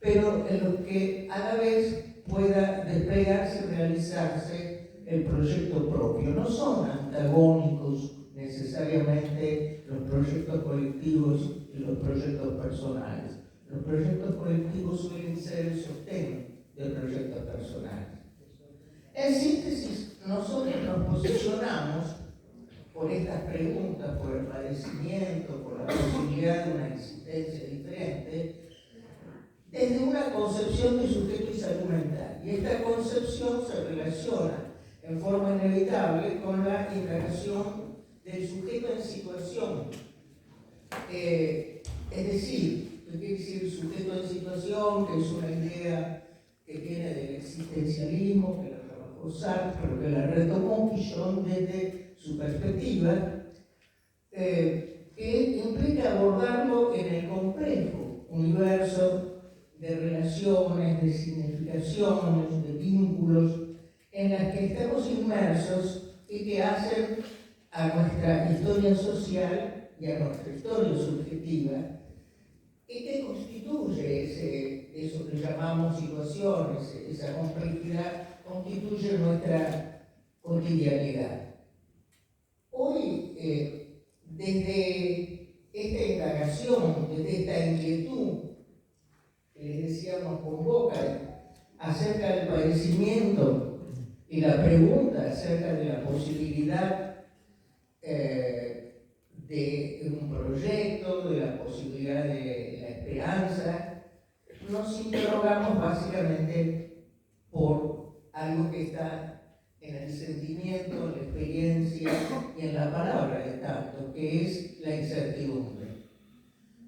pero en los que a la vez pueda desplegarse y realizarse el proyecto propio. No son antagónicos necesariamente los proyectos colectivos y los proyectos personales. Los proyectos colectivos suelen ser el sostén de proyectos personales. En síntesis, nosotros nos posicionamos por estas preguntas, por el padecimiento, por la posibilidad de una existencia diferente, desde una concepción de sujeto y salud mental. Y esta concepción se relaciona en forma inevitable con la indagación del sujeto en situación. Es decir, ¿qué quiere decir sujeto en situación? Que es una idea que viene del existencialismo, que la trabajó Sartre, pero que la retomó Guillón desde su perspectiva, que implica abordarlo en el complejo universo de relaciones, de significaciones, de vínculos en las que estamos inmersos y que hacen a nuestra historia social y a nuestra historia subjetiva, y que constituye eso que llamamos situaciones, esa complejidad, constituye nuestra cotidianidad. Hoy, desde esta indagación, desde esta inquietud, que les decíamos convoca acerca del padecimiento y la pregunta acerca de la posibilidad de un proyecto, de la posibilidad de la esperanza, nos interrogamos básicamente por algo que está en el sentimiento, en la experiencia y en la palabra de tanto, que es la incertidumbre.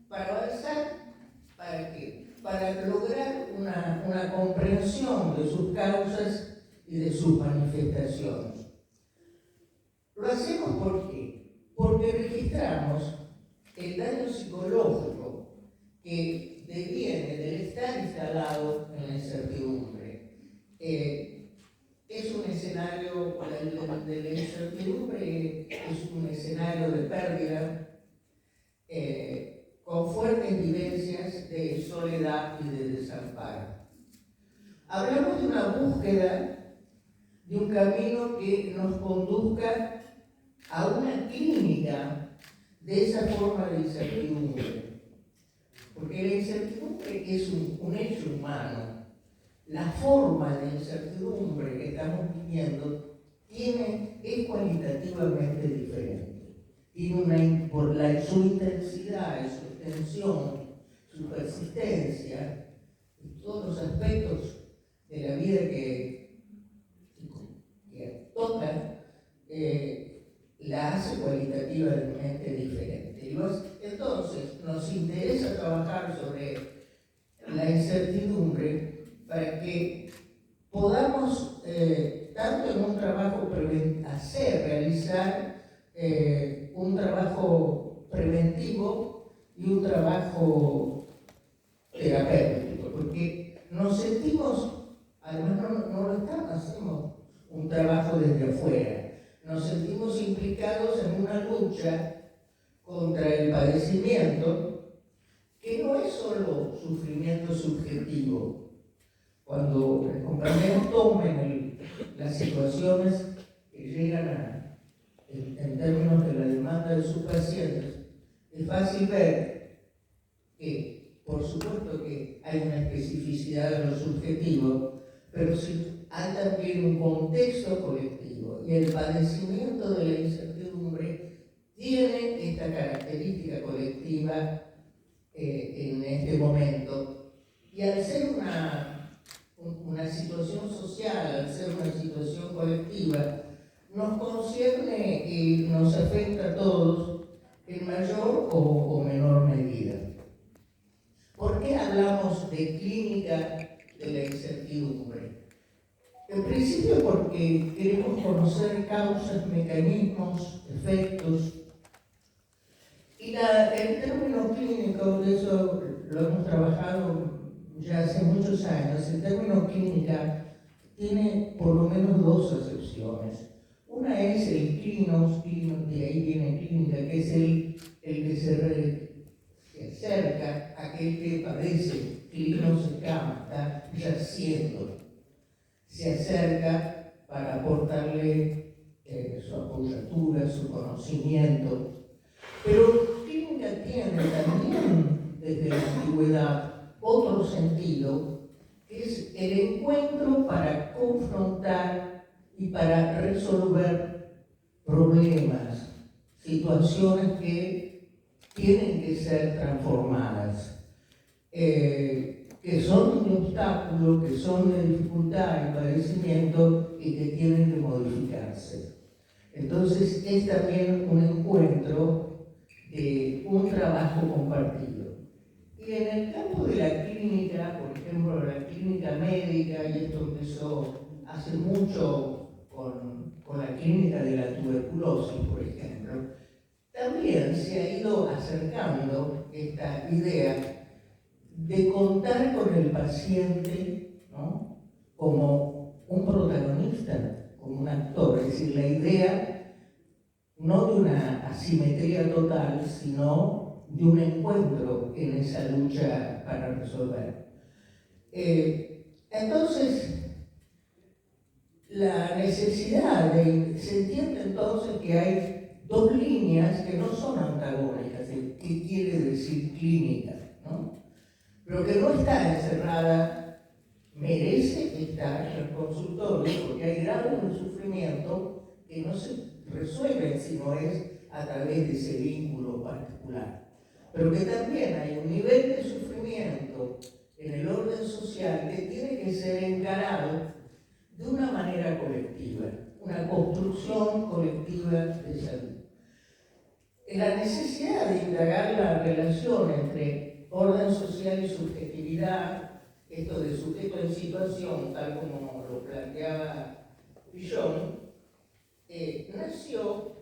Para avanzar, ¿para qué? Para lograr una comprensión de sus causas y de sus manifestaciones. Lo hacemos ¿por qué? Porque registramos el daño psicológico que deviene del estar instalado en la incertidumbre. Es un escenario, de la incertidumbre es un escenario de pérdida, con fuertes vivencias de soledad y de desamparo. Hablamos de una búsqueda, de un camino que nos conduzca a una clínica de esa forma de incertidumbre. Porque la incertidumbre es un hecho humano. La forma de incertidumbre que estamos viviendo es cualitativamente diferente. Tiene por su intensidad, su extensión, su persistencia, todos los aspectos de la vida que tocan, la hace cualitativamente diferente. Entonces, nos interesa trabajar sobre la incertidumbre para que podamos, tanto en un trabajo realizar un trabajo preventivo y un trabajo terapéutico, porque nos sentimos, además no hacemos un trabajo desde afuera, nos sentimos implicados en una lucha contra el padecimiento, que no es solo sufrimiento subjetivo. Cuando los compañeros tomen las situaciones que llegan en términos de la demanda de sus pacientes, es fácil ver que, por supuesto que hay una especificidad de lo subjetivo, pero sí hay también un contexto colectivo, y el padecimiento de la incertidumbre tiene esta característica colectiva en este momento. Y al ser una situación social, al ser una situación colectiva, nos concierne y nos afecta a todos en mayor o menor medida. ¿Por qué hablamos de clínica de la incertidumbre? En principio porque queremos conocer causas, mecanismos, efectos. Y el término clínico, de eso lo hemos trabajado ya hace muchos años, el término clínica tiene por lo menos dos acepciones. Una es el clinos, de ahí viene clínica, que es el que se acerca a aquel que padece. Clinos es llama, está yaciendo. Se acerca para aportarle su apoyatura, su conocimiento. Pero clínica tiene también, desde la antigüedad, otro sentido, que es el encuentro para confrontar y para resolver problemas, situaciones que tienen que ser transformadas, que son de obstáculo, que son de dificultad y padecimiento y que tienen que modificarse. Entonces es también un encuentro, un trabajo compartido. Y en el campo de la clínica, por ejemplo, la clínica médica, y esto empezó hace mucho con la clínica de la tuberculosis, por ejemplo, también se ha ido acercando esta idea de contar con el paciente, ¿no?, como un protagonista, como un actor, es decir, la idea no de una asimetría total, sino de un encuentro en esa lucha para resolver. Entonces, la necesidad se entiende entonces que hay dos líneas que no son antagónicas, que quiere decir clínica, ¿no?, pero que no está encerrada, merece estar en el consultorio, porque hay grados de sufrimiento que no se resuelven si no es a través de ese vínculo particular. Pero que también hay un nivel de sufrimiento en el orden social que tiene que ser encarado de una manera colectiva, una construcción colectiva de salud. La necesidad de indagar la relación entre orden social y subjetividad, esto de sujeto en situación, tal como lo planteaba Pichon, nació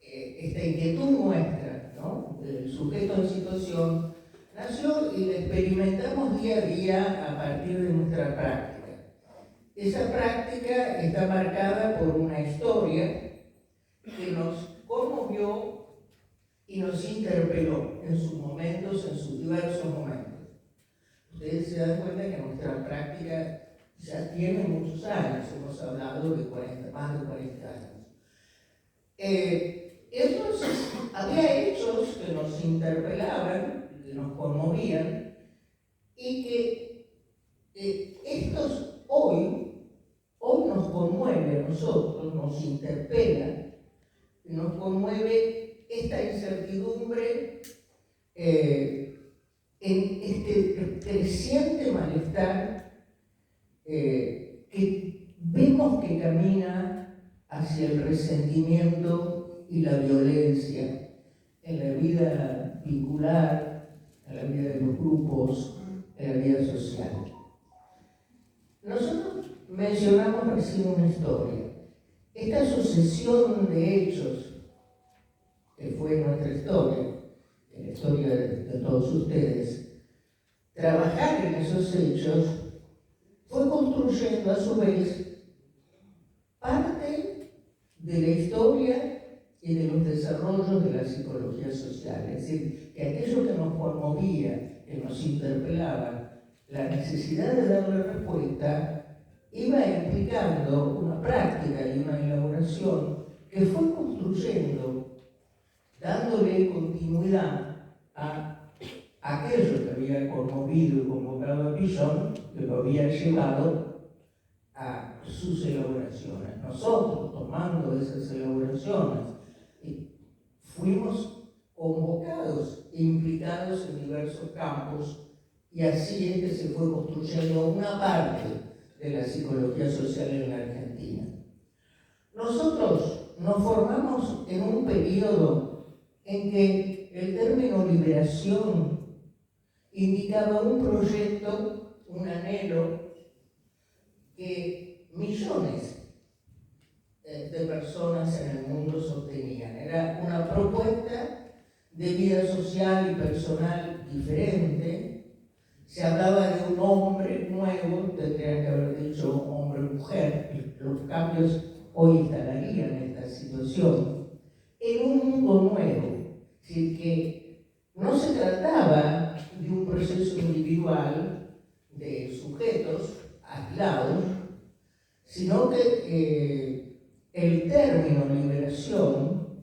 esta inquietud nuestra, ¿no?, del sujeto en situación, nació y la experimentamos día a día a partir de nuestra práctica. Esa práctica está marcada por una historia que nos conmovió y nos interpeló en sus momentos, en sus diversos momentos. Ustedes se dan cuenta que nuestra práctica ya tiene muchos años, hemos hablado de más de 40 años. Entonces, había hechos que nos interpelaban, que nos conmovían, y que estos hoy nos conmueve a nosotros, nos interpela, nos conmueve esta incertidumbre, en este creciente malestar que vemos que camina hacia el resentimiento y la violencia en la vida vincular, en la vida de los grupos, en la vida social. Nosotros mencionamos recién una historia. Esta sucesión de hechos que fue nuestra historia, en la historia de todos ustedes, trabajar en esos hechos fue construyendo a su vez parte de la historia y de los desarrollos de la psicología social. Es decir, que aquello que nos conmovía, que nos interpelaba, la necesidad de darle respuesta, iba implicando una práctica y una elaboración que fue construyendo, dándole continuidad a aquello que había conmovido y convocado a Pichon, que lo había llevado a sus elaboraciones. Nosotros, tomando esas elaboraciones, fuimos convocados e implicados en diversos campos, y así es que se fue construyendo una parte de la psicología social en la Argentina. Nosotros nos formamos en un periodo en que el término liberación indicaba un proyecto, un anhelo que millones de personas en el mundo sostenían. Era una propuesta de vida social y personal diferente. Se hablaba de un hombre nuevo, tendría que haber dicho hombre-mujer. Los cambios hoy instalarían esta situación en un mundo nuevo. Es decir, que no se trataba de un proceso individual, individual de sujetos aislados, sino que el término liberación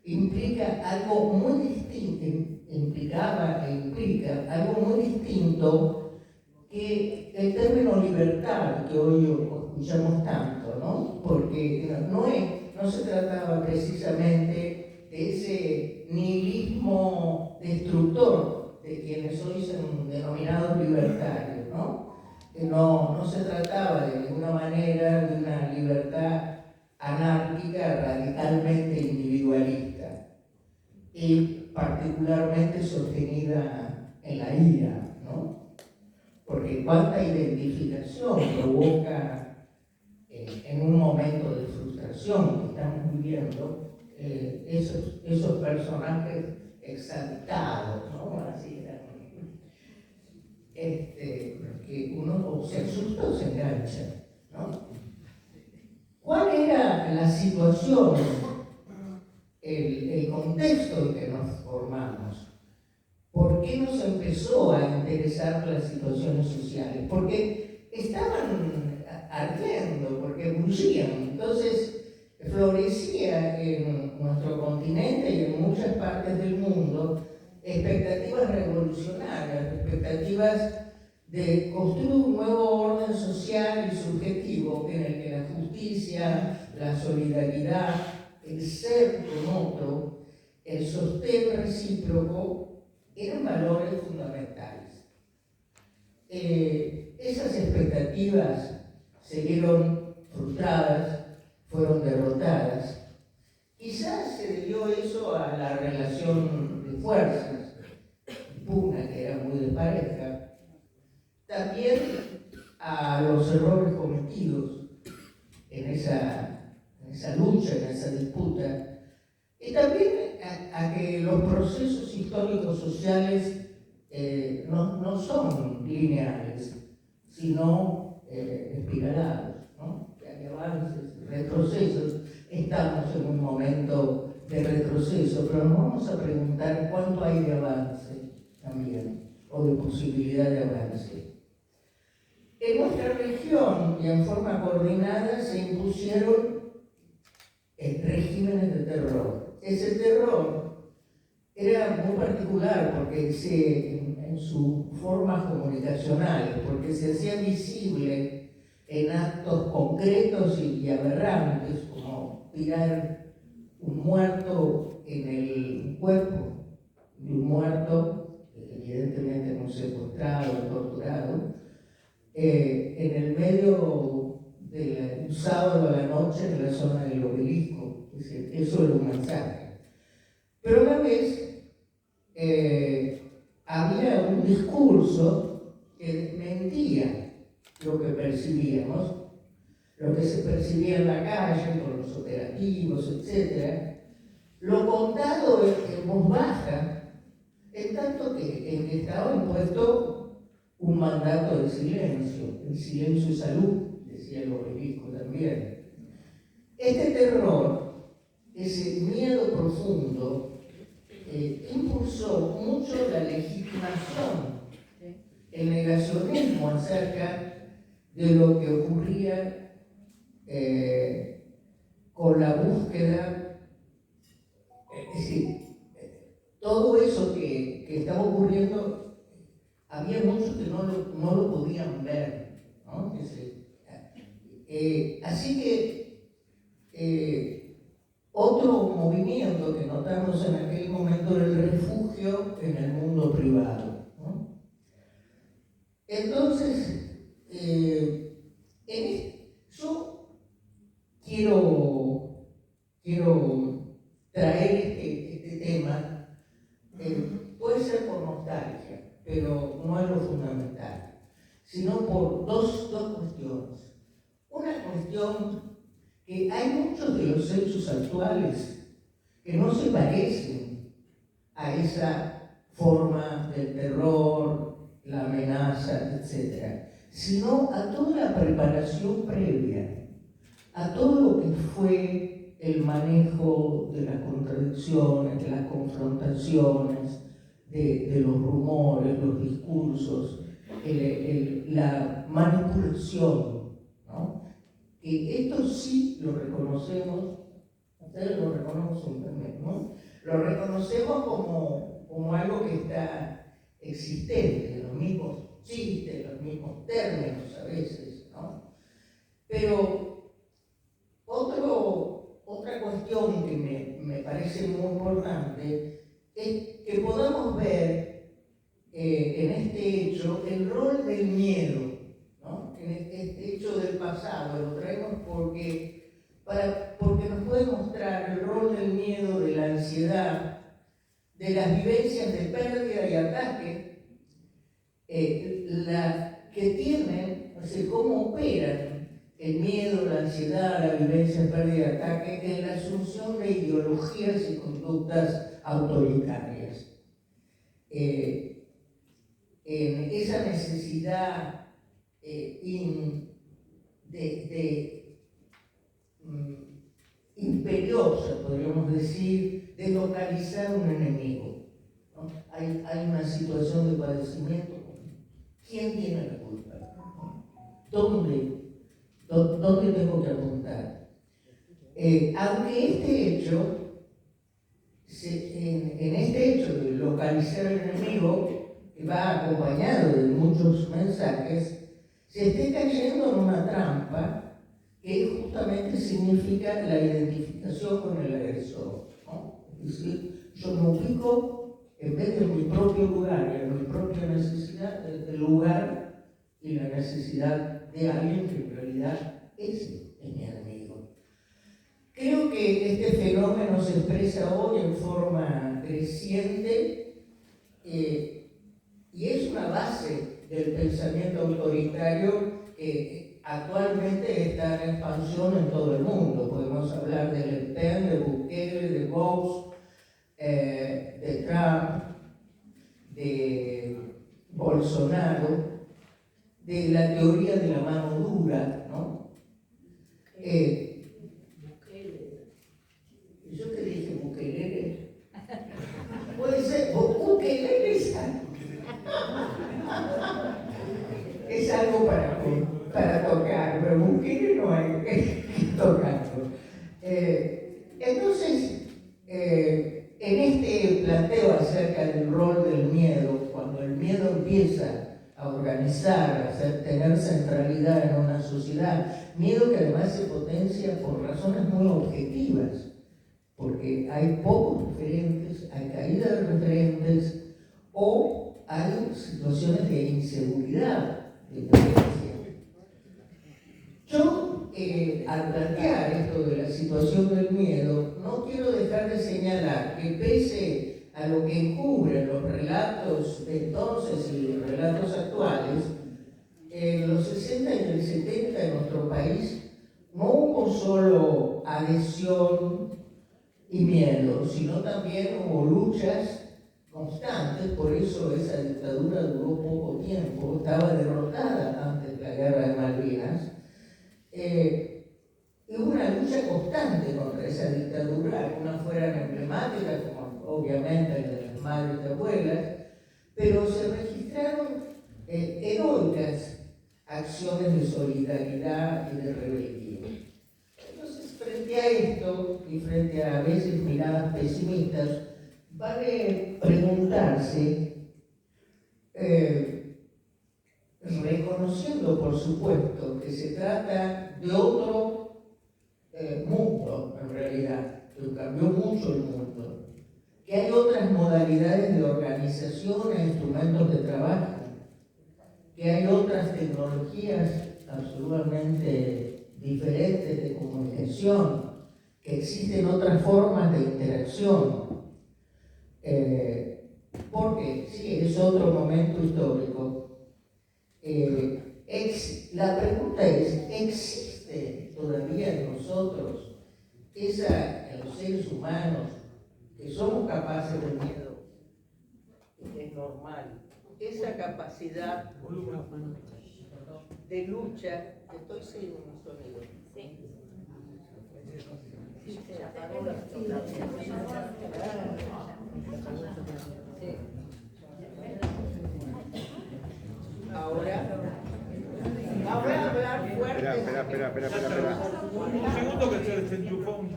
implica algo muy distinto, implicaba e implica algo muy distinto que el término libertad que hoy escuchamos tanto, ¿no? Porque no se trataba precisamente de ese nihilismo destructor de quienes hoy son denominados libertarios, ¿no? No se trataba de ninguna manera de una libertad anárquica radicalmente individualista y particularmente sostenida en la ira, ¿no? Porque cuánta identificación provoca en un momento de frustración que estamos viviendo esos personajes exaltados, ¿no? Así que uno se asusta o se engancha, ¿no? ¿Cuál era la situación, el contexto en que nos formamos? ¿Por qué nos empezó a interesar las situaciones sociales? Porque estaban ardiendo, porque bullían. Entonces florecía en nuestro continente y en muchas partes del mundo expectativas revolucionarias, expectativas de construir un nuevo orden social y subjetivo en el que la justicia, la solidaridad, el ser con otro, el sostén recíproco eran valores fundamentales. Esas expectativas se vieron frustradas, fueron derrotadas. Quizás se debió eso a la relación de fuerzas, pugna que era muy de pareja, también a los errores cometidos en esa lucha, en esa disputa, y también a que los procesos históricos sociales no son lineales, sino espiralados, ¿no? Hay avances, retrocesos. Estamos en un momento de retroceso, pero nos vamos a preguntar cuánto hay de avance también, o de posibilidad de avance. En nuestra región y en forma coordinada se impusieron regímenes de terror. Ese terror era muy particular porque en sus formas comunicacionales, porque se hacía visible en actos concretos y aberrantes, como tirar un muerto en el cuerpo de un muerto, evidentemente no secuestrado, torturado, en el medio de un sábado a la noche en la zona del Obelisco. Es decir, eso era un mensaje. Pero a la vez había un discurso que desmentía lo que percibíamos, lo que se percibía en la calle con los operativos, etc. Lo contado en voz baja, en tanto que estaba impuesto un mandato de silencio. El silencio es salud, decía el Obelisco también. Este terror, ese miedo profundo, impulsó mucho la legitimación, el negacionismo acerca de lo que ocurría con la búsqueda, es decir, todo eso que estaba ocurriendo, había muchos que no lo podían ver, ¿no? Así que otro movimiento que notamos en aquel momento era el refugio en el mundo privado, ¿no? Entonces, yo quiero traer este tema, puede ser por nostalgia, pero no es lo fundamental, sino por dos cuestiones. Una cuestión que hay muchos de los hechos actuales que no se parecen a esa forma del terror, la amenaza, etc., sino a toda la preparación previa, a todo lo que fue el manejo de las contradicciones, de las confrontaciones, de los rumores, los discursos, la manipulación, ¿no? Que esto sí lo reconocemos, ustedes lo reconocen también, ¿no? Lo reconocemos como algo que está existente, los mismos chistes, los mismos términos a veces, ¿no? Pero otra cuestión que me parece muy importante es que podamos ver en este hecho el rol del miedo, ¿no? En este hecho del pasado, lo traemos porque nos puede mostrar el rol del miedo, de la ansiedad, de las vivencias de pérdida y ataque, que tienen, o sea, cómo operan el miedo, la ansiedad, la vivencia de pérdida y ataque en la asunción de ideologías y conductas autoritarias. En esa necesidad imperiosa, podríamos decir, de localizar un enemigo, ¿no? Hay una situación de padecimiento. ¿Quién tiene la culpa? ¿Dónde tengo que apuntar? Aunque este hecho, en este hecho de localizar el enemigo, que va acompañado de muchos mensajes, se esté cayendo en una trampa que justamente significa la identificación con el agresor, ¿no? Es decir, yo me ubico en vez de mi propio lugar y en mi propia necesidad, del lugar y la necesidad de alguien que en realidad ese es mi enemigo. Creo que este fenómeno se expresa hoy en forma creciente y es una base del pensamiento autoritario que actualmente está en expansión en todo el mundo. Podemos hablar de Le Pen, de Bukele, de Vox, de Trump, de Bolsonaro, de la teoría de la mano dura, ¿no? ¿Yo te dije Bukele? Puede ser, Bukele es algo para tocar, pero Bukele no hay que tocarlo. Entonces, en este planteo acerca del rol del miedo, cuando el miedo empieza a organizar, a tener centralidad en una sociedad, miedo que además se potencia por razones muy objetivas, porque hay pocos referentes, hay caída de referentes o hay situaciones de inseguridad, de violencia. Yo, al plantear esto de la situación del miedo, no quiero dejar de señalar que pese a lo que encubren los relatos de entonces y los relatos actuales, en los 60 y el 70 en nuestro país no hubo solo adhesión y miedo, sino también hubo luchas constantes. Por eso esa dictadura duró poco tiempo, estaba derrotada antes de la guerra de Malvinas. Hubo una lucha constante contra esa dictadura, algunas fueron emblemáticas, como obviamente la de las madres y abuelas, pero se registraron heroicas acciones de solidaridad y de rebeldía. Entonces, frente a esto y frente a veces miradas pesimistas, vale preguntarse, reconociendo por supuesto que se trata de otro mundo en realidad, que cambió mucho el mundo, que hay otras modalidades de organización e instrumentos de trabajo, que hay otras tecnologías absolutamente diferentes de comunicación, que existen otras formas de interacción, porque sí, es otro momento histórico. La pregunta es, ¿existe todavía en nosotros, en los seres humanos, que somos capaces de miedo, que es normal, esa capacidad de lucha? Estoy sin un sonido. Sí. Se apagó la ahora Espera. Un segundo que se desenchufó un...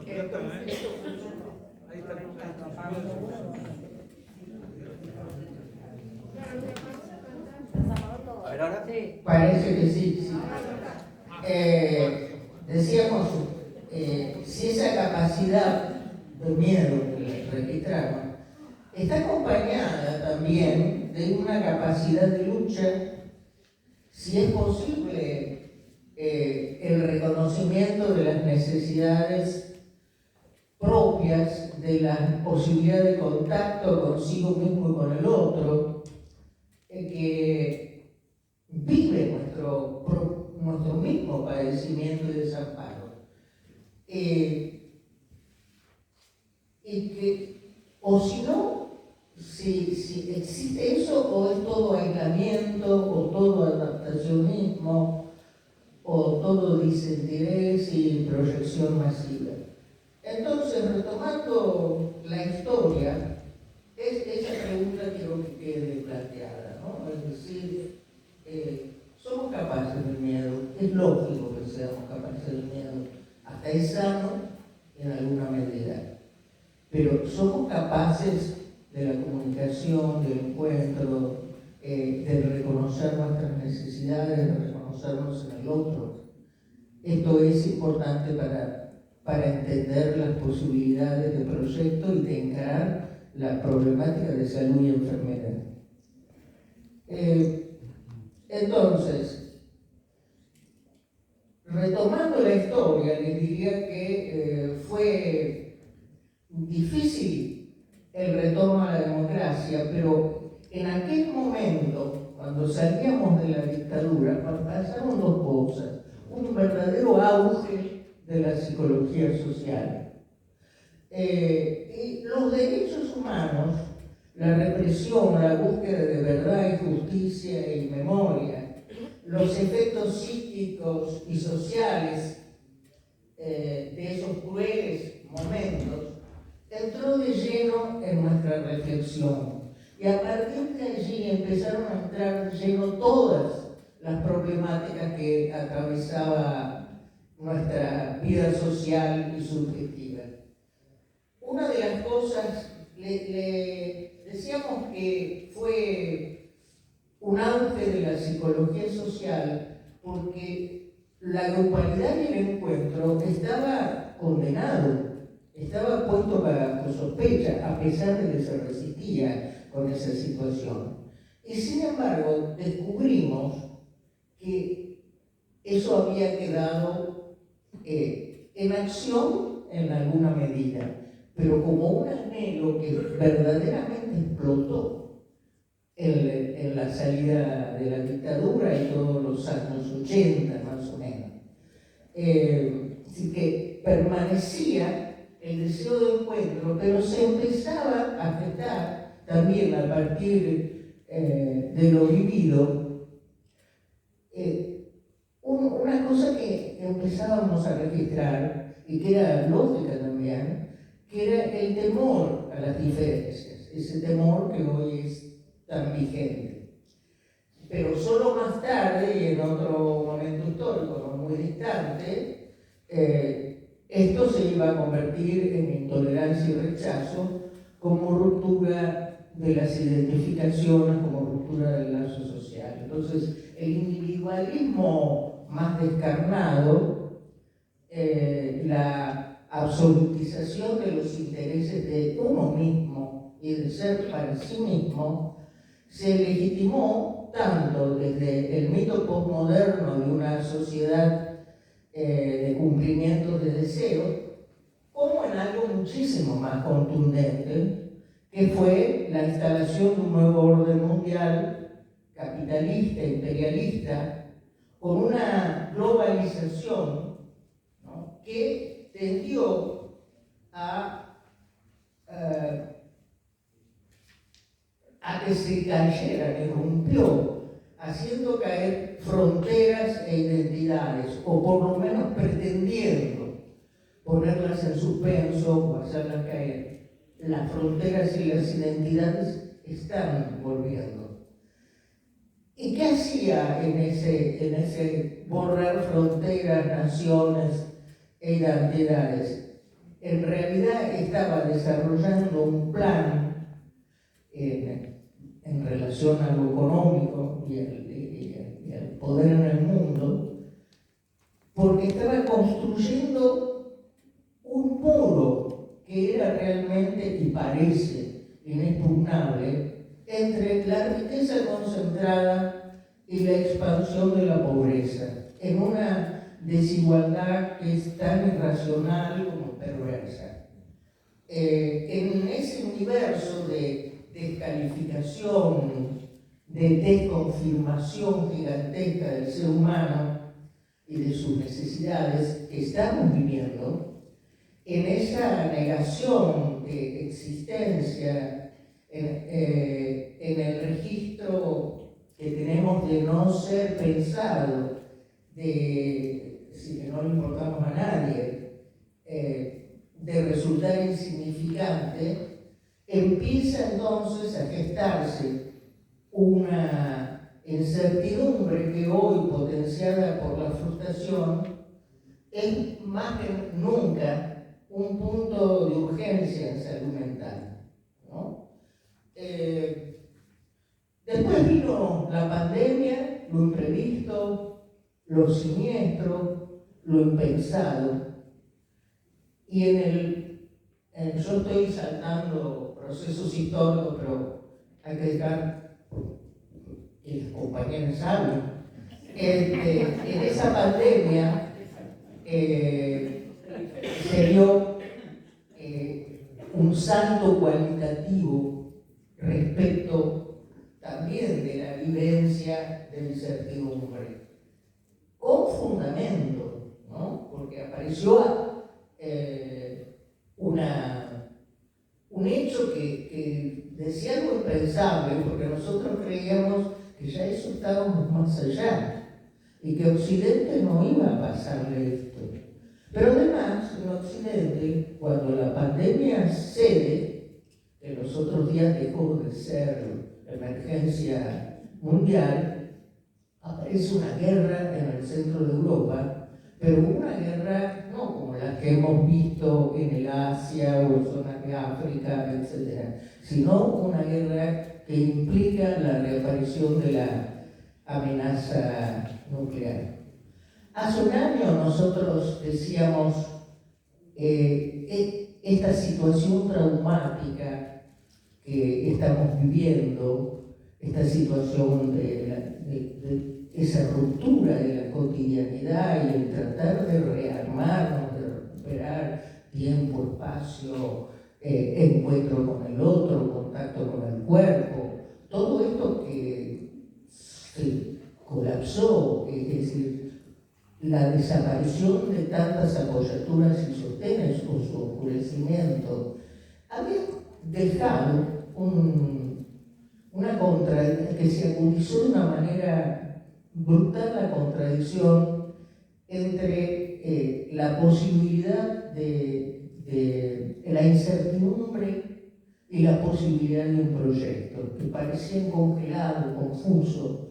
Ya está, Ahí está. A ver, ahora sí. Parece que sí. Decíamos, si esa capacidad de miedo que registramos está acompañada también de una capacidad de lucha, si es posible, el reconocimiento de las necesidades propias, de la posibilidad de contacto consigo mismo y con el otro, que vive nuestro mismo padecimiento y desamparo. Y que, o si no, si existe eso, o es todo aislamiento, o todo adaptacionismo, o todo desinterés y proyección masiva. Entonces, retomando la historia, esa pregunta quiero que quede planteada, ¿no? Es decir, somos capaces del miedo, es lógico que seamos capaces del miedo, hasta es sano en alguna medida, pero somos capaces de la comunicación, del encuentro, de reconocer nuestras necesidades, de reconocernos en el otro. Esto es importante para entender las posibilidades de proyecto y de encarar la problemática de salud y enfermedad. Entonces, retomando la historia, les diría que fue difícil el retorno a la democracia, pero en aquel momento, cuando salíamos de la dictadura, pasaron dos cosas. Un verdadero auge de la psicología social. Y los derechos humanos, la represión, la búsqueda de verdad y justicia y memoria, los efectos psíquicos y sociales de esos crueles momentos, entró de lleno en nuestra reflexión. Y a partir de allí empezaron a entrar de lleno todas las problemáticas que atravesaba nuestra vida social y subjetiva. Una de las cosas, le decíamos que fue un auge de la psicología social porque la grupalidad y el encuentro estaba condenado, estaba puesto bajo sospecha, a pesar de que se resistía con esa situación. Y sin embargo, descubrimos que eso había quedado en acción en alguna medida, pero como un anhelo que verdaderamente explotó en la salida de la dictadura y todos los años 80 más o menos. Así que permanecía el deseo de encuentro, pero se empezaba a afectar también a partir de lo vivido. Una cosa que empezábamos a registrar y que era lógica también, que era el temor a las diferencias, ese temor que hoy es tan vigente. Pero solo más tarde y en otro momento histórico no muy distante, esto se iba a convertir en intolerancia y rechazo como ruptura de las identificaciones, como ruptura del lazo social. Entonces, el individualismo más descarnado, la absolutización de los intereses de uno mismo y de ser para sí mismo, se legitimó tanto desde el mito postmoderno de una sociedad de cumplimientos de deseos, como en algo muchísimo más contundente, que fue la instalación de un nuevo orden mundial capitalista, imperialista, con una globalización, ¿no?, que tendió a que se cayeran, irrumpió, haciendo caer fronteras e identidades, o por lo menos pretendiendo ponerlas en suspenso o hacerlas caer. Las fronteras y las identidades están volviendo. ¿Y qué hacía en ese borrar fronteras, naciones e identidades? En realidad estaba desarrollando un plan en relación a lo económico y al poder en el mundo, porque estaba construyendo un muro que era realmente, y parece inexpugnable, entre la riqueza concentrada y la expansión de la pobreza, en una desigualdad que es tan irracional como perversa. En ese universo de descalificación, de desconfirmación gigantesca del ser humano y de sus necesidades que estamos viviendo, en esa negación de existencia, en el registro que tenemos de no ser pensado, de si que no le importamos a nadie, de resultar insignificante, empieza entonces a gestarse una incertidumbre que hoy, potenciada por la frustración, es más que nunca un punto de urgencia en salud mental, ¿no? Después vino la pandemia, lo imprevisto, lo siniestro, lo impensado. Y yo estoy saltando procesos históricos, pero hay que dejar que los compañeros hablen. En esa pandemia se dio un salto cualitativo respecto también de la vivencia de incertidumbre, con fundamento, ¿no? Porque apareció un hecho que decía algo impensable, porque nosotros creíamos que ya eso estábamos más allá y que Occidente no iba a pasarle esto. Pero además, en Occidente, cuando la pandemia cede, que los otros días dejó de ser emergencia mundial, aparece una guerra en el centro de Europa, pero una guerra no como la que hemos visto en el Asia o en zonas de África, etc., sino una guerra que implica la reaparición de la amenaza nuclear. Hace un año nosotros decíamos esta situación traumática que estamos viviendo, esta situación de esa ruptura de la cotidianidad y el tratar de rearmarnos, de recuperar tiempo, espacio, encuentro con el otro, contacto con el cuerpo, todo esto que se colapsó, es decir, la desaparición de tantas apoyaturas y sostenes o su oscurecimiento, había dejado una contradicción que se agudizó de una manera brutal, la contradicción entre la posibilidad de la incertidumbre y la posibilidad de un proyecto, que parecían congelado, confuso,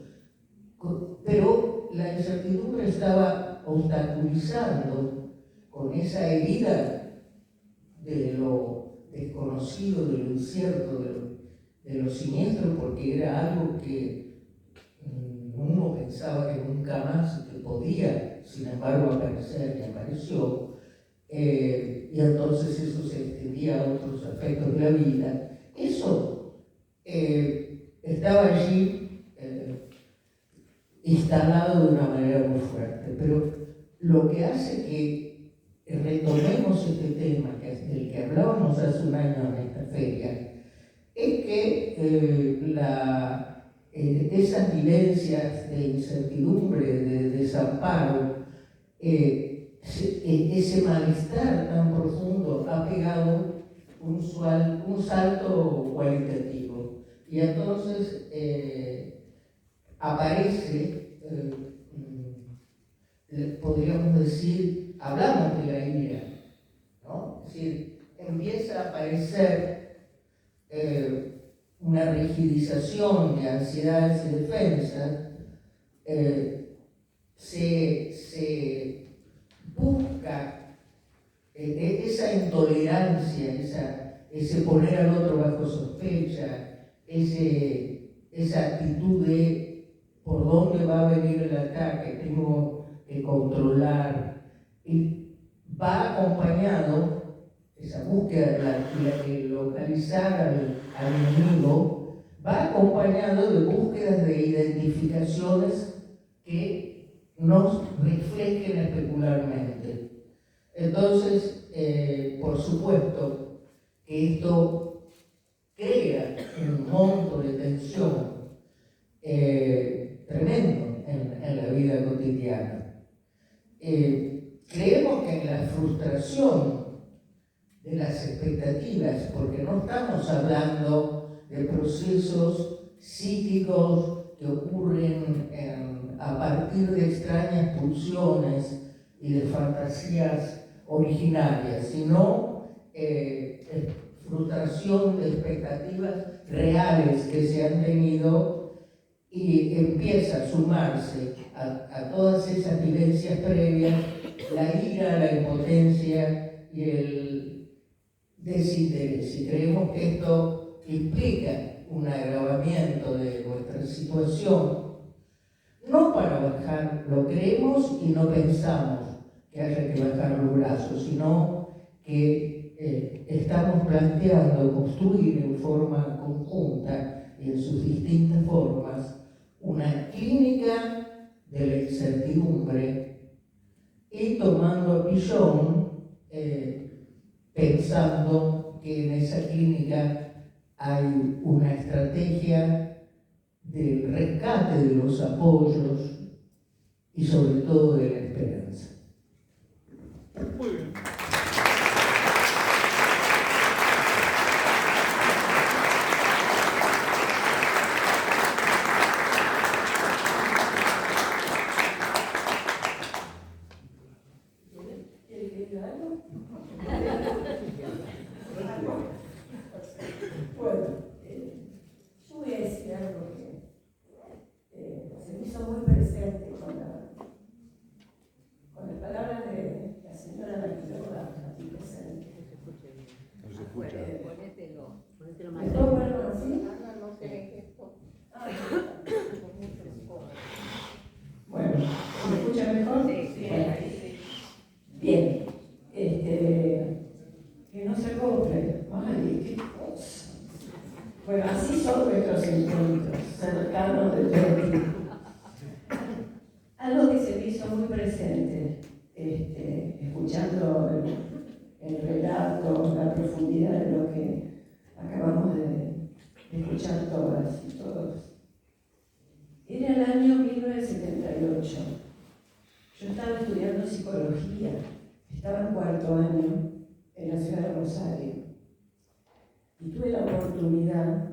pero la incertidumbre estaba obstaculizando con esa herida de lo desconocido, de lo incierto, de lo siniestro, porque era algo que uno pensaba que nunca más que podía, sin embargo, aparecer, y apareció, y entonces eso se extendía a otros aspectos de la vida. Eso estaba allí instalado de una manera muy fuerte, pero lo que hace que retomemos este tema del que hablábamos hace un año en esta feria es que esas vivencias de incertidumbre, de desamparo, ese malestar tan profundo ha pegado un salto cualitativo, y entonces aparece, podríamos decir, hablamos de la ira, ¿no? Es decir, empieza a aparecer una rigidización de ansiedades y defensas, se busca esa intolerancia, ese poner al otro bajo sospecha, esa actitud de por dónde va a venir el ataque, tengo que controlar, y va acompañado, esa búsqueda de localizar al enemigo, va acompañado de búsquedas de identificaciones que nos reflejen especularmente. Entonces, por supuesto que esto crea un monto de tensión tremendo en la vida cotidiana. Creemos que en la frustración de las expectativas, porque no estamos hablando de procesos psíquicos que ocurren a partir de extrañas pulsiones y de fantasías originarias, sino frustración de expectativas reales que se han tenido, y empieza a sumarse a todas esas vivencias previas la ira, la impotencia y el desinterés. Y creemos que esto implica un agravamiento de nuestra situación, no para bajar, lo creemos y no pensamos que haya que bajar los brazos, sino que estamos planteando construir en forma conjunta y en sus distintas formas una clínica de la incertidumbre, y tomando a Pichon, pensando que en esa clínica hay una estrategia de rescate de los apoyos y sobre todo de la esperanza. Muy bien. Bueno, yo voy a decir algo que se me hizo muy presente con las palabras de la señora Maquiloba aquí presente. No se escucha. Ponételo más. ¿Me puedo ponerlo así? No sé esto. Bueno, ¿me escucha mejor? Sí. Bien. Que no se acople. Ay, qué cosa. Bueno, así son nuestros encuentros cercanos de todo el tiempo. Algo que se me hizo muy presente, escuchando el relato, la profundidad de lo que acabamos de escuchar todas y todos. Era el año 1978. Yo estaba estudiando psicología, estaba en cuarto año en la ciudad de Rosario. Y tuve la oportunidad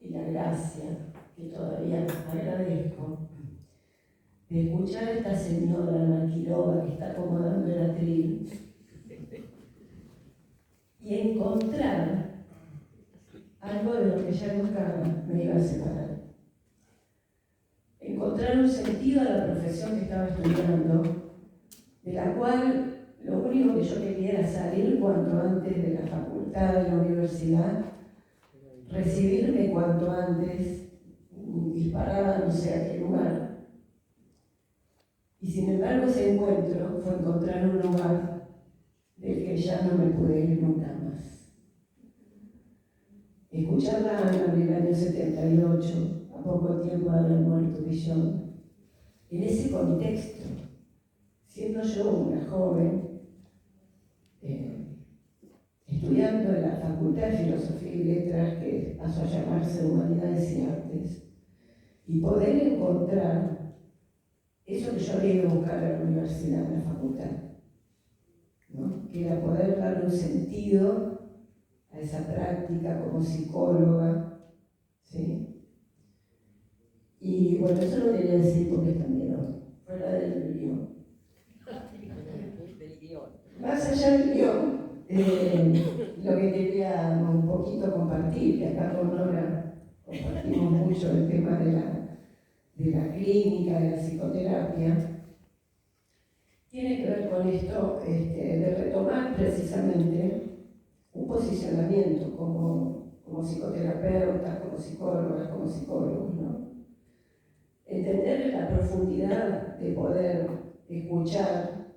y la gracia, que todavía agradezco, de escuchar a esta señora Maquiloba que está acomodando el atril y encontrar algo de lo que ya nunca me iba a separar. Encontrar un sentido a la profesión que estaba estudiando, de la cual lo único que yo quería era salir cuanto antes de la facultad, de la universidad, recibirme cuanto antes, disparada no sé a qué lugar. Y sin embargo ese encuentro fue encontrar un lugar del que ya no me pude ir nunca más. Escucharla en el año 78, a poco tiempo de haber muerto Pichon, en ese contexto, siendo yo una joven, estudiando en la Facultad de Filosofía y Letras, que pasó a llamarse Humanidades y Artes, y poder encontrar eso que yo había ido a buscar en la universidad, en la facultad, ¿no? Que era poder darle un sentido a esa práctica como psicóloga, ¿sí? Y bueno, eso lo quería decir porque también fuera del guión. Más allá del guión, lo que quería un poquito compartir, que acá con Nora compartimos mucho el tema de la clínica, de la psicoterapia, tiene que ver con esto de retomar precisamente un posicionamiento como psicoterapeutas, como psicólogas, como psicólogos, ¿no? Entender la profundidad de poder escuchar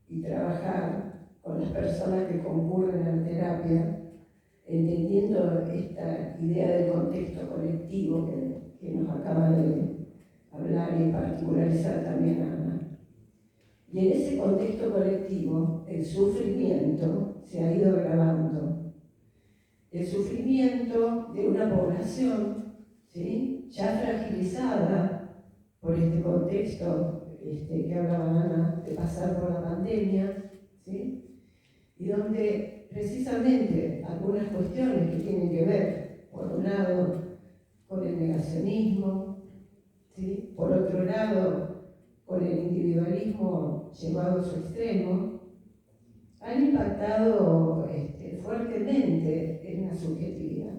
y trabajar con las personas que concurren a la terapia, entendiendo esta idea del contexto colectivo que nos acaba de hablar y particularizar también Ana. Y en ese contexto colectivo, el sufrimiento se ha ido grabando. El sufrimiento de una población, ¿sí?, ya fragilizada por este contexto que hablaba Ana, de pasar por la pandemia, ¿sí?, y donde precisamente algunas cuestiones que tienen que ver, por un lado, con el negacionismo, ¿sí?, por otro lado, con el individualismo llevado a su extremo, han impactado fuertemente en la subjetividad.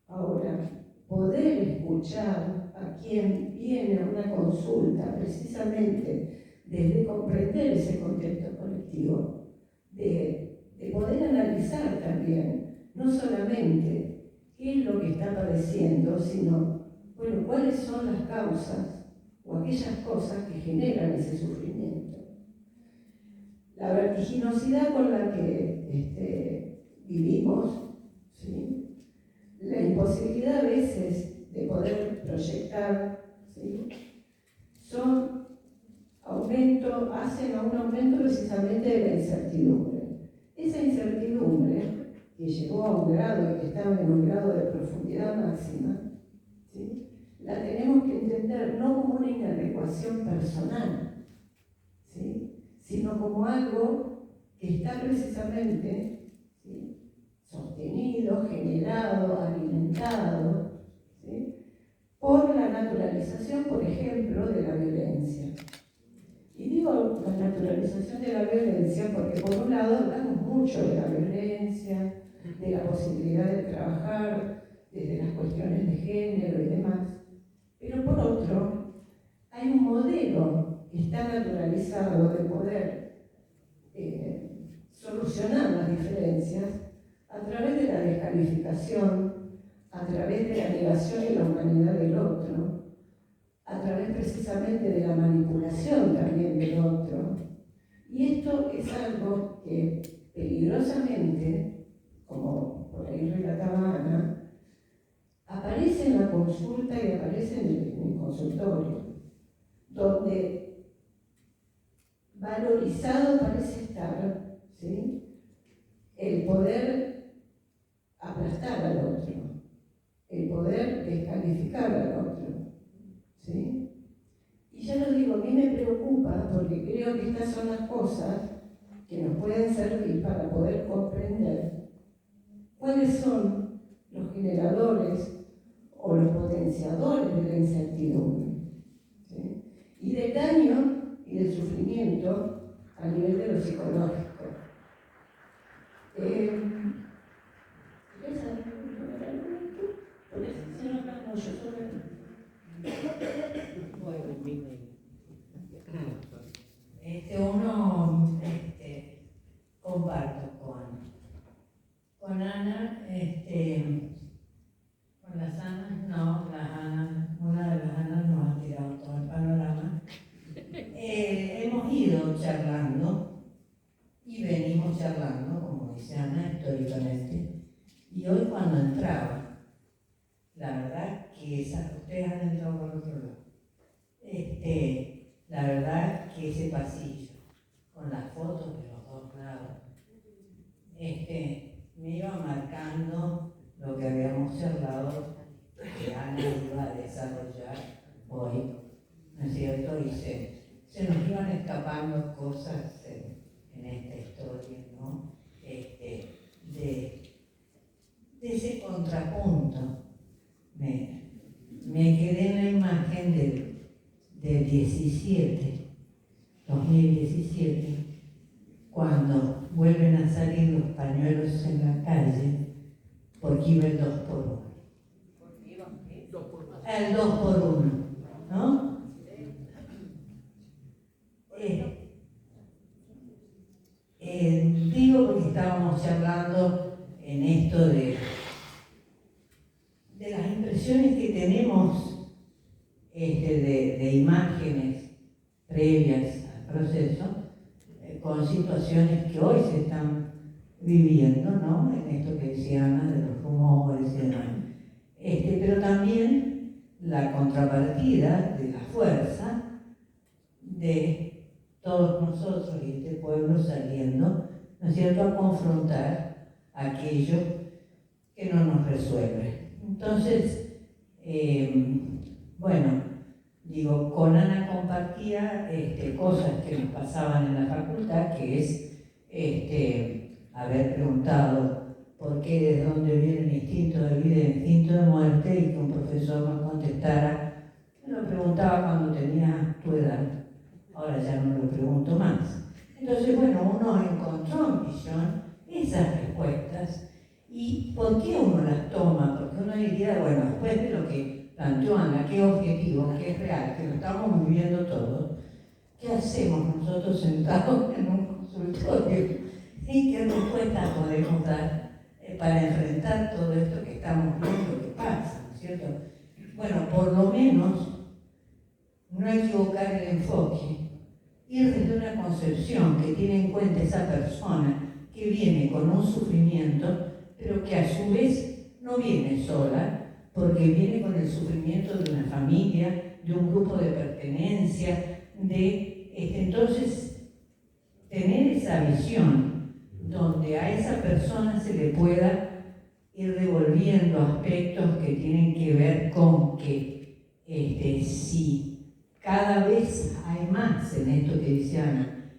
Ahora, poder escuchar a quien viene a una consulta precisamente desde comprender ese contexto colectivo, de poder analizar también, no solamente qué es lo que está padeciendo, sino, bueno, cuáles son las causas o aquellas cosas que generan ese sufrimiento. La vertiginosidad con la que vivimos, ¿sí?, la imposibilidad a veces de poder proyectar, ¿sí?, hacen a un aumento precisamente de la incertidumbre. Esa incertidumbre, que llegó a un grado y que estaba en un grado de profundidad máxima, ¿sí?, la tenemos que entender no como una inadecuación personal, ¿sí?, sino como algo que está precisamente, ¿sí?, sostenido, generado, alimentado, ¿sí?, por la naturalización, por ejemplo, de la violencia. Y digo la naturalización de la violencia porque, por un lado, hablamos mucho de la violencia, de la posibilidad de trabajar desde las cuestiones de género y demás, pero por otro, hay un modelo que está naturalizado de poder solucionar las diferencias a través de la descalificación, a través de la negación de la humanidad del otro, a través precisamente de la manipulación también del otro. Y esto es algo que peligrosamente, como por ahí relataba Ana, aparece en la consulta y aparece en el consultorio, donde valorizado parece estar, ¿sí?, el poder aplastar al otro, el poder descalificar al otro, ¿sí? Y ya lo digo, a mí me preocupa porque creo que estas son las cosas que nos pueden servir para poder comprender cuáles son los generadores o los potenciadores de la incertidumbre, ¿sí?, y del daño y del sufrimiento a nivel de lo psicológico. Uno comparto con Ana, con las Anas, no, las Anas, una de las Anas nos ha tirado todo el panorama. Hemos ido charlando y venimos charlando, como dice Ana, históricamente. Y hoy cuando entraba, la verdad que ustedes han entrado por otro lado. La verdad que ese pasillo, con las fotos de los dos lados, me iba marcando lo que habíamos charlado, que Ana iba a desarrollar hoy, ¿no es cierto? Y se nos iban escapando cosas en esta historia, ¿no? De ese contrapunto. Me quedé en la imagen del 2017, cuando vuelven a salir los pañuelos en la calle, porque iba el 2x1. El 2x1, ¿no? que tenemos de imágenes previas al proceso, con situaciones que hoy se están viviendo, ¿no? En esto que decía Ana de los rumores y demás. Pero también la contrapartida de la fuerza de todos nosotros y este pueblo saliendo, ¿no es cierto?, a confrontar aquello que no nos resuelve. Entonces, bueno, digo, con Ana compartía cosas que nos pasaban en la facultad, que es haber preguntado por qué, de dónde viene el instinto de vida y el instinto de muerte, y que un profesor nos contestara. Me lo preguntaba cuando tenía tu edad, ahora ya no lo pregunto más. Entonces, bueno, uno encontró en Villon esas respuestas. ¿Y por qué uno las toma? Porque uno diría, bueno, después de lo que planteó Ana, que es objetivo, que es real, que lo estamos viviendo todos, ¿qué hacemos nosotros sentados en un consultorio? ¿Y qué respuestas podemos dar para enfrentar todo esto que estamos viendo que pasa, ¿no es cierto? Bueno, por lo menos no equivocar el enfoque, ir desde una concepción que tiene en cuenta esa persona que viene con un sufrimiento, pero que a su vez no viene sola, porque viene con el sufrimiento de una familia, de un grupo de pertenencia, entonces tener esa visión donde a esa persona se le pueda ir devolviendo aspectos que tienen que ver con que si cada vez hay más en esto que dice Ana,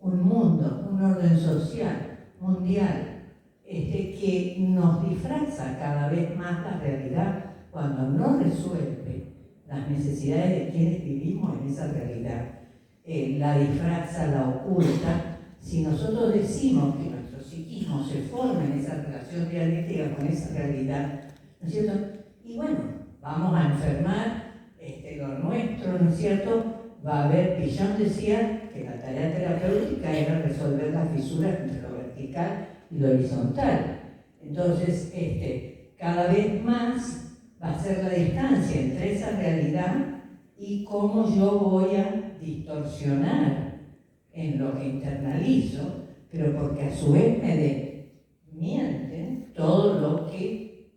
un mundo, un orden social, mundial, que nos disfraza cada vez más la realidad cuando no resuelve las necesidades de quienes vivimos en esa realidad. La disfraza, la oculta. Si nosotros decimos que nuestro psiquismo se forma en esa relación dialéctica con esa realidad, ¿no es cierto? Y bueno, vamos a enfermar lo nuestro, ¿no es cierto? Va a haber, Villon decía que la tarea terapéutica era resolver las fisuras entre lo vertical y lo horizontal. Entonces, cada vez más va a ser la distancia entre esa realidad y cómo yo voy a distorsionar en lo que internalizo, pero porque a su vez me mienten todo lo que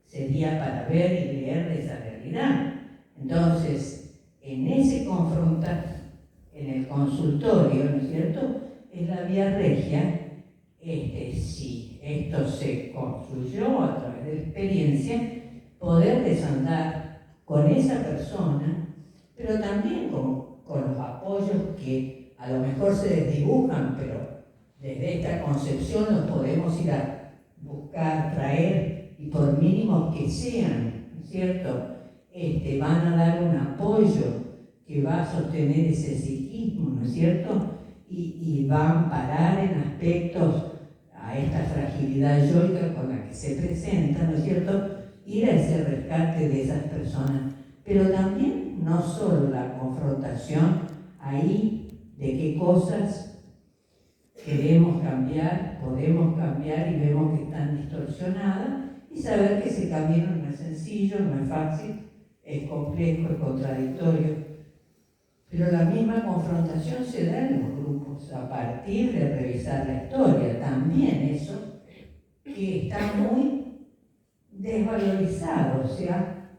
sería para ver y leer de esa realidad. Entonces, en ese confrontar, en el consultorio, ¿no es cierto?, es la vía regia. Si esto se construyó a través de la experiencia, poder desandar con esa persona, pero también con los apoyos que a lo mejor se desdibujan, pero desde esta concepción los podemos ir a buscar, traer, y por mínimos que sean, ¿no es cierto?, van a dar un apoyo que va a sostener ese psiquismo, ¿no es cierto?, y va a amparar en aspectos a esta fragilidad yoica con la que se presenta, ¿no es cierto?, ir a ese rescate de esas personas. Pero también no solo la confrontación ahí de qué cosas queremos cambiar, podemos cambiar y vemos que están distorsionadas, y saber que ese camino no es sencillo, no es fácil, es complejo, es contradictorio. Pero la misma confrontación se da en los grupos a partir de revisar la historia. También eso que está muy desvalorizado, o sea,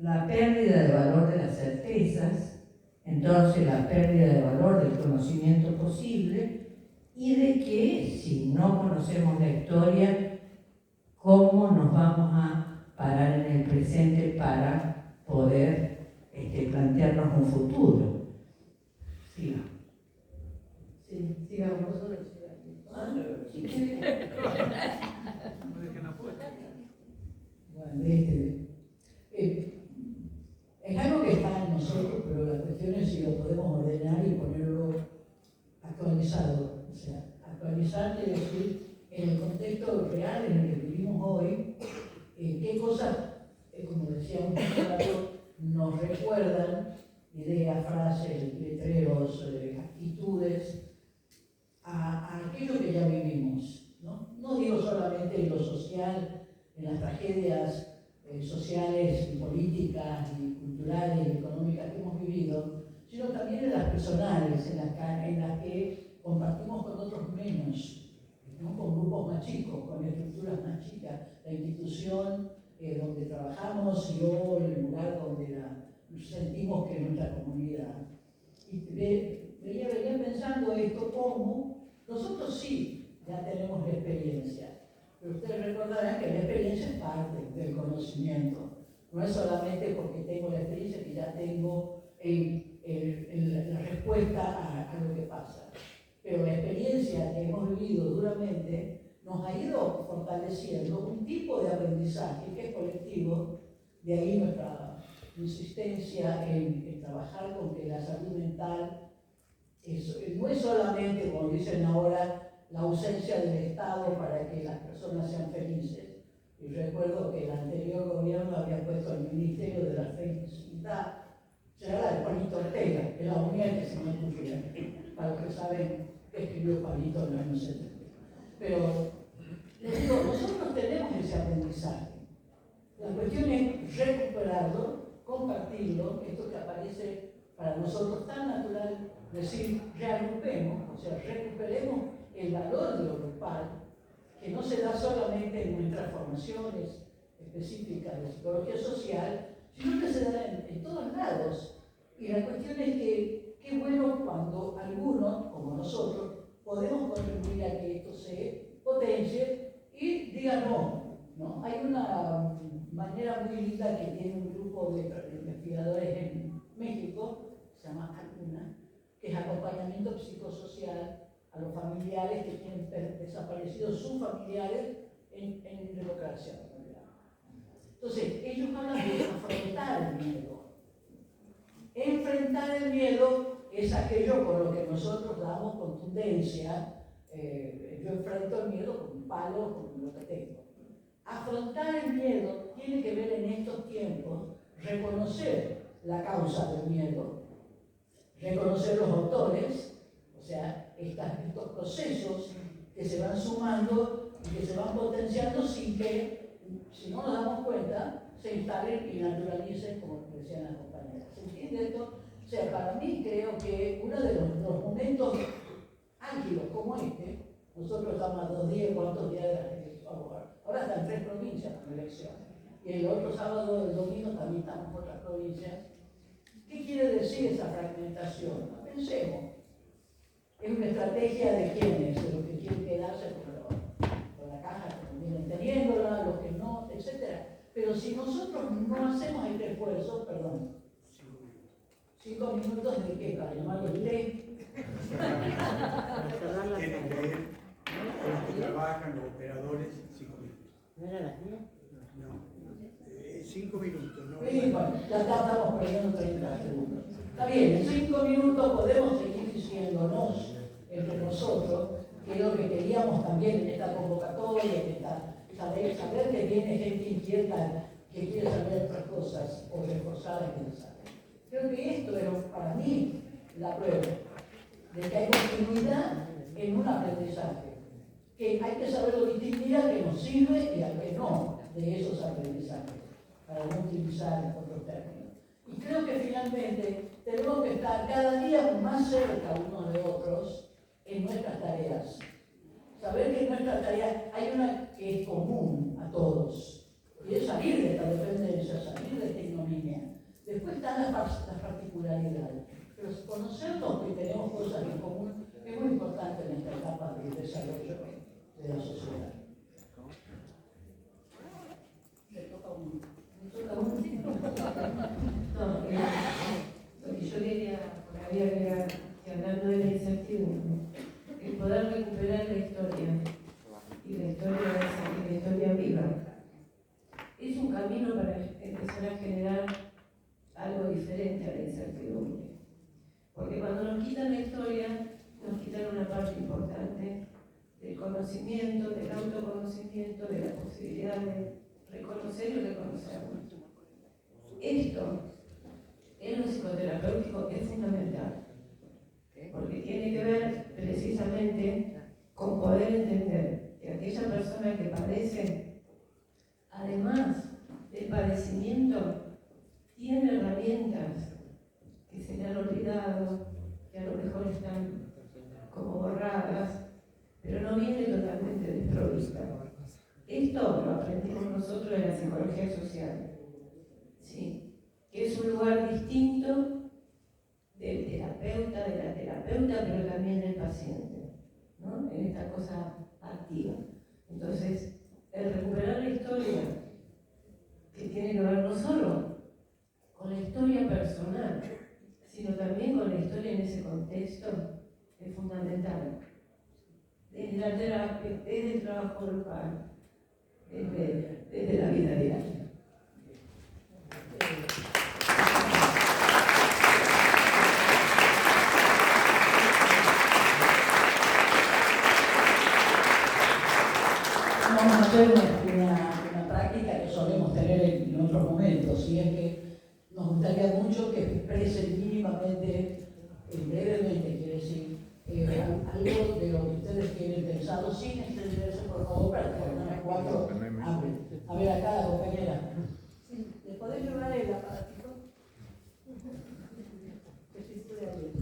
la pérdida de valor de las certezas, entonces la pérdida de valor del conocimiento posible, y de que si no conocemos la historia, ¿cómo nos vamos a parar en el presente para poder plantearnos un futuro? Siga. Sí, sigamos nosotros. Si quiere. No dejen afuera. Bueno, es algo que está en nosotros, pero la cuestión es si lo podemos ordenar y ponerlo actualizado. O sea, actualizar quiere decir, en el contexto real en el que vivimos hoy, qué cosas, como decía un rato, nos recuerdan ideas, frases, letreros, actitudes, a aquello que ya vivimos, ¿no? no digo solamente en lo social, en las tragedias sociales y políticas y culturales y económicas que hemos vivido, sino también en las personales, en las que compartimos con otros menos, ¿no? Con grupos más chicos, con estructuras más chicas, la institución donde trabajamos y o el lugar donde sentimos que es nuestra comunidad. Y venía pensando esto como nosotros sí ya tenemos la experiencia, pero ustedes recordarán que la experiencia es parte del conocimiento. No es solamente porque tengo la experiencia que ya tengo la respuesta a lo que pasa. Pero la experiencia que hemos vivido duramente nos ha ido fortaleciendo un tipo de aprendizaje que es colectivo, de ahí nuestra insistencia en trabajar con que la salud mental no es solamente, como dicen ahora, la ausencia del Estado para que las personas sean felices. Y recuerdo que el anterior gobierno había puesto el Ministerio de la Felicidad, será la de Juanito Ortega, que es la única que se me ocurrió. Para los que saben que escribió Juanito en los años 70. Pero les digo, nosotros tenemos ese aprendizaje. La cuestión es recuperarlo, compartirlo, esto que aparece para nosotros tan natural, decir, reagrupemos, o sea, recuperemos el valor de lo grupal, que no se da solamente en nuestras formaciones específicas de psicología social, sino que se da en todos lados. Y la cuestión es que qué bueno cuando algunos, como nosotros, podemos contribuir a que esto se potencie y diga no. Hay una manera muy linda que tiene un grupo de investigadores en México, se llama ACUNA, que es acompañamiento psicosocial a los familiares que tienen desaparecido sus familiares en democracia. Entonces, ellos hablan de afrontar el miedo. Enfrentar el miedo es aquello con lo que nosotros damos contundencia. Yo enfrento el miedo con un palo, con lo que tengo. Afrontar el miedo tiene que ver en estos tiempos reconocer la causa del miedo, reconocer los autores, o sea, estos procesos que se van sumando y que se van potenciando sin que, si no nos damos cuenta, se instalen y naturalicen, como decían las compañeras. ¿Se entiende esto? O sea, para mí creo que uno de los momentos álgidos como este, nosotros estamos a 2 días, ¿cuántos días de las elecciones? Ahora están 3 provincias con elecciones. Y el otro sábado, el domingo, también estamos en otras provincias. ¿Qué quiere decir esa fragmentación? Pensemos. Es una estrategia de quiénes, de los que quieren quedarse con la caja, que vienen teniéndola, los que no, etc. Pero si nosotros no hacemos este esfuerzo, 5 minutos de qué, para llamarlo usted. Tienen que ir los que trabajan, los operadores, 5 minutos. ¿No era las 10? No, 5 minutos, ¿no? Sí, bueno, ya estamos perdiendo 30 segundos. Está bien, en 5 minutos podemos seguir diciéndonos entre nosotros que es lo que queríamos también en esta convocatoria, saber que viene gente inquieta que quiere saber otras cosas o reforzar que no sabe. Creo que esto era para mí la prueba de que hay continuidad en un aprendizaje, que hay que saberlo distinguir a que nos sirve y a que no de esos aprendizajes, para no utilizar otros términos. Y creo que finalmente tenemos que estar cada día más cerca unos de otros en nuestras tareas. Saber que en nuestras tareas hay una que es común a todos, y es salir de esta dependencia, salir de esta ignominia. Después están las particularidades, pero conocernos que tenemos cosas en común es muy importante en esta etapa de desarrollo de la sociedad. Lo que yo quería agregar, que hablando de la incertidumbre, el poder recuperar la historia, y la historia viva, es un camino para empezar a generar algo diferente a la incertidumbre. Porque cuando nos quitan la historia, nos quitan una parte importante del conocimiento, del autoconocimiento, de la posibilidad de reconocer y reconocernos. Esto, en lo psicoterapéutico, es fundamental, porque tiene que ver precisamente con poder entender que aquella persona que padece, además del padecimiento, tiene herramientas que se le han olvidado, que a lo mejor están como borradas, pero no viene totalmente desprovista. Esto lo aprendimos nosotros de la psicología social, ¿sí? Que es un lugar distinto del terapeuta, de la terapeuta, pero también del paciente, ¿no? En esta cosa activa. Entonces, el recuperar la historia, que tiene que ver no solo con la historia personal, sino también con la historia en ese contexto, es fundamental. Desde la terapia, desde el trabajo grupal, desde la vida diaria. Vamos a hacer una práctica que solemos tener en otros momentos, y es que nos gustaría mucho que expresen mínimamente, brevemente, quiere decir, algo de lo que ustedes tienen pensado, sin extenderse, por favor, para que las cuatro hablen. A ver, acá la compañera. Sí, ¿le podés llevar el aparatito? Que circule ahí.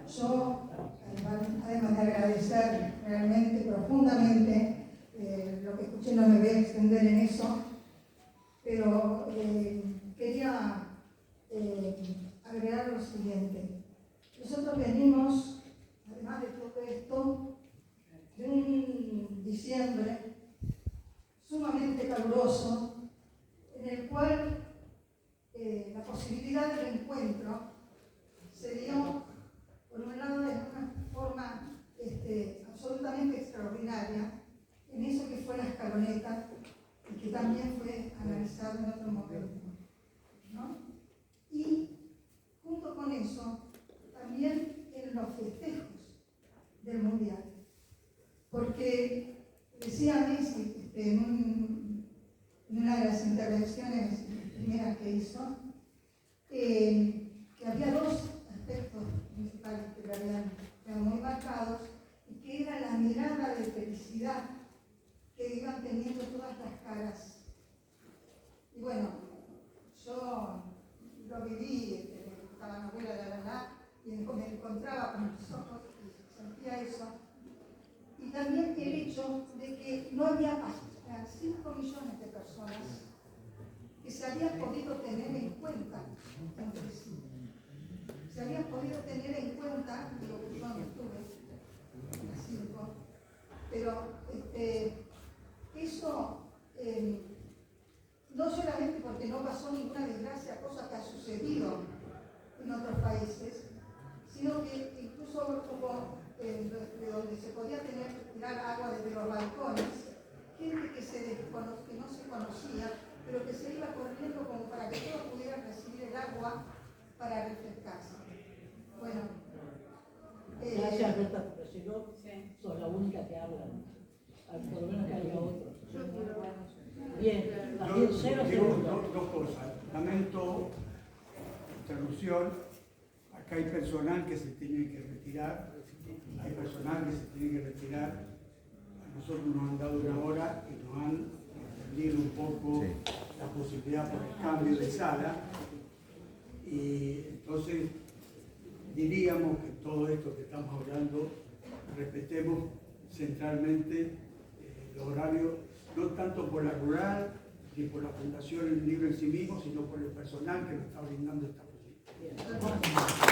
Yo, además de agradecer realmente, profundamente, lo que escuché, no me voy a extender en eso, pero quería agregar lo siguiente. Nosotros venimos, además de todo esto, de un diciembre sumamente caluroso, en el cual la posibilidad del encuentro se dio, por un lado, de una forma absolutamente extraordinaria, en eso que fue la escaloneta, y que también fue analizado en otro momento, ¿no? Y junto con eso, también en los festejos del Mundial. Porque decía Messi en una de las intervenciones primeras que hizo, que había dos aspectos principales que le habían quedado muy marcados, y que era la mirada de felicidad que iban teniendo todas las caras. Y bueno, yo lo viví, estaba novela de la verdad, y me encontraba con mis ojos y sentía eso. Y también el hecho de que no había 5 millones de personas que se habían podido tener en cuenta entre sí. Se habían podido tener en cuenta, digo que yo no estuve, 5, pero eso no solamente porque no pasó ninguna desgracia, cosa que ha sucedido en otros países, sino que incluso hubo de donde se podía tirar agua desde los balcones, gente que no se conocía, pero que se iba corriendo como para que todos pudieran recibir el agua para refrescarse. Bueno. Gracias, Berta, porque si no, sos la única que habla. Por lo menos que haya otro. Bien, Gabriel, 0 segundos. Dos cosas. Lamento interrupción. Acá hay personal que se tiene que retirar. Hay personal que se tiene que retirar. A nosotros nos han dado una hora y nos han extendido un poco la posibilidad por el cambio de sala. Y entonces diríamos que todo esto que estamos hablando, respetemos centralmente los horarios, no tanto por la rural ni por la fundación, el libro en sí mismo, sino por el personal que nos está brindando esta posibilidad.